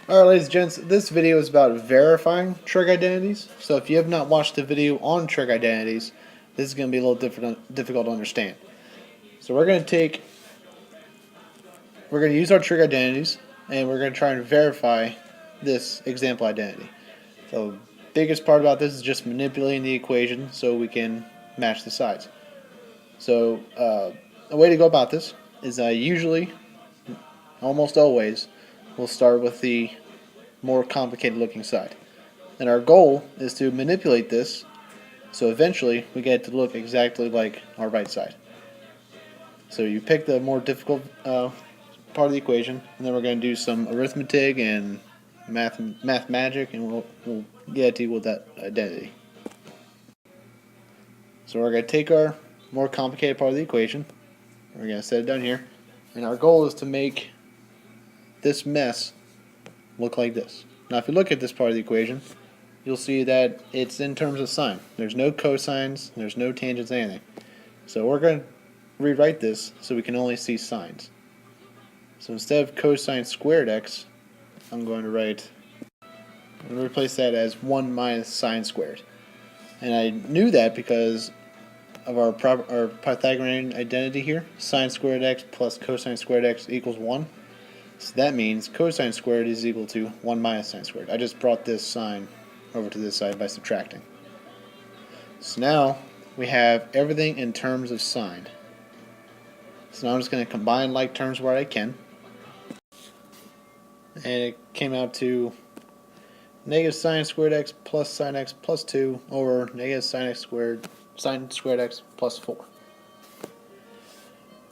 Alright, ladies and gents, this video is about verifying trig identities. So if you have not watched the video on trig identities, this is going to be a little difficult to understand. So we're going to use our trig identities, and we're going to try and verify this example identity. So the biggest part about this is just manipulating the equation so we can match the sides. So a way to go about this is I usually, almost always, will start with the more complicated looking side. And our goal is to manipulate this so eventually we get it to look exactly like our right side. So you pick the more difficult part of the equation, and then we're going to do some arithmetic and math magic, and we'll get to with that identity. So we're going to take our more complicated part of the equation, we're going to set it down here, and our goal is to make this mess look like this. Now if you look at this part of the equation, you'll see that it's in terms of sign. There's no cosines, there's no tangents, anything. So we're going to rewrite this so we can only see sines. So instead of cosine squared x, I'm going to replace that as 1 minus sine squared. And I knew that because of our Pythagorean identity here. Sine squared x plus cosine squared x equals 1. So that means cosine squared is equal to 1 minus sine squared. I just brought this sign over to this side by subtracting. So now we have everything in terms of sine. So now I'm just going to combine like terms where I can. And it came out to negative sine squared x plus 2 over negative sine squared x plus 4.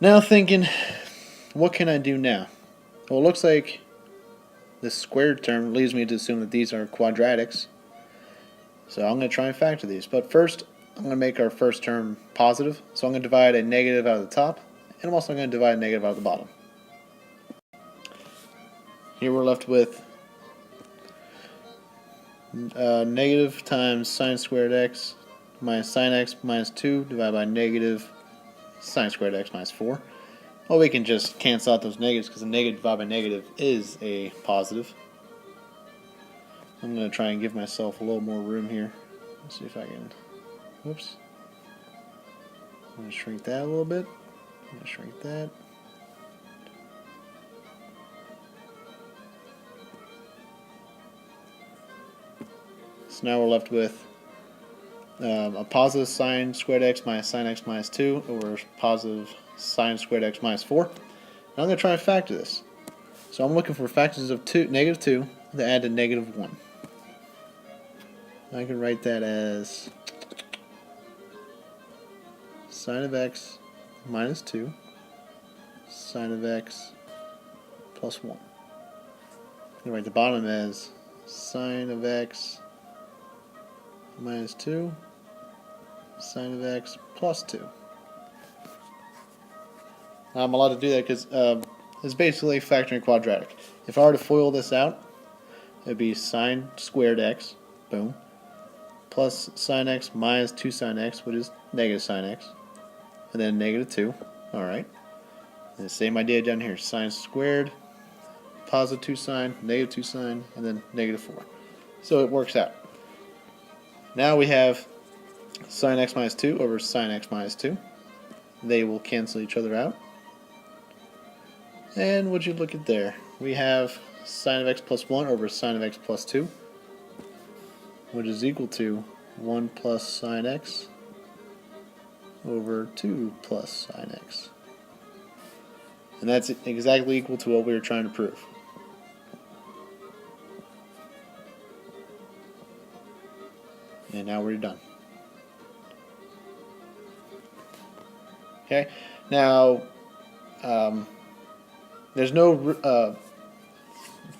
Now thinking, what can I do now? Well, it looks like this squared term leads me to assume that these are quadratics. So I'm going to try and factor these. But first, I'm going to make our first term positive. So I'm going to divide a negative out of the top, and I'm also going to divide a negative out of the bottom. Here we're left with negative times sine squared x minus sine x minus 2 divided by negative sine squared x minus 4. Well, we can just cancel out those negatives because a negative divided by negative is a positive. I'm going to try and give myself a little more room here. Let's see if I can. Whoops. I'm going to shrink that a little bit. I'm going to shrink that. So now we're left with a positive sine squared x minus sine x minus 2 over positive sine squared x minus 4. Now I'm going to try and factor this. So I'm looking for factors of negative 2 that add to negative 1. I can write that as sine of x minus 2 sine of x plus 1. I can write the bottom as sine of x minus 2 sine of x plus 2. I'm allowed to do that because it's basically factoring quadratic. If I were to FOIL this out, it would be sine squared x, boom, plus sine x minus 2 sine x, which is negative sine x, and then negative 2. Alright. And the same idea down here, sine squared, positive 2 sine, negative 2 sine, and then negative 4. So it works out. Now we have sine x minus 2 over sine x minus 2. They will cancel each other out. And would you look at there? We have sine of x plus 1 over sine of x plus 2, which is equal to 1 plus sine x over 2 plus sine x. And that's exactly equal to what we were trying to prove. And now we're done. Okay, now there's no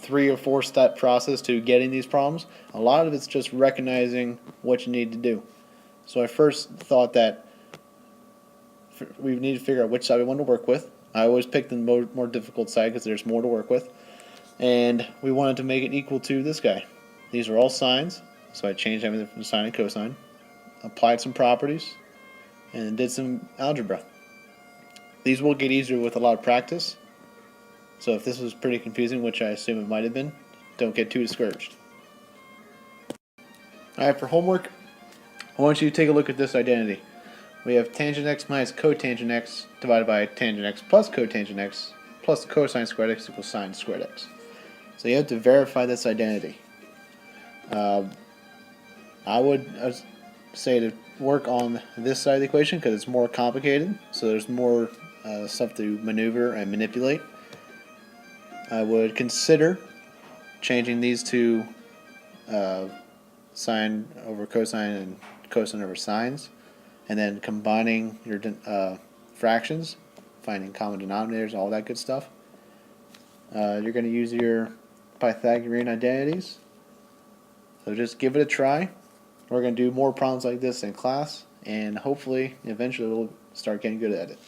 3 or 4 step process to getting these problems. A lot of it's just recognizing what you need to do. So I first thought that we need to figure out which side we want to work with. I always pick the more difficult side because there's more to work with. And we wanted to make it equal to this guy. These are all sines, so I changed everything from sine and cosine, applied some properties, and did some algebra. These will get easier with a lot of practice. So if this was pretty confusing, which I assume it might have been, don't get too discouraged. Alright, for homework, I want you to take a look at this identity. We have tangent x minus cotangent x divided by tangent x plus cotangent x plus cosine squared x equals sine squared x. So you have to verify this identity. I would say to work on this side of the equation because it's more complicated, so there's more stuff to maneuver and manipulate. I would consider changing these to sine over cosine and cosine over sines, and then combining your fractions, finding common denominators, all that good stuff. You're going to use your Pythagorean identities, so just give it a try. We're going to do more problems like this in class, and hopefully eventually we'll start getting good at it.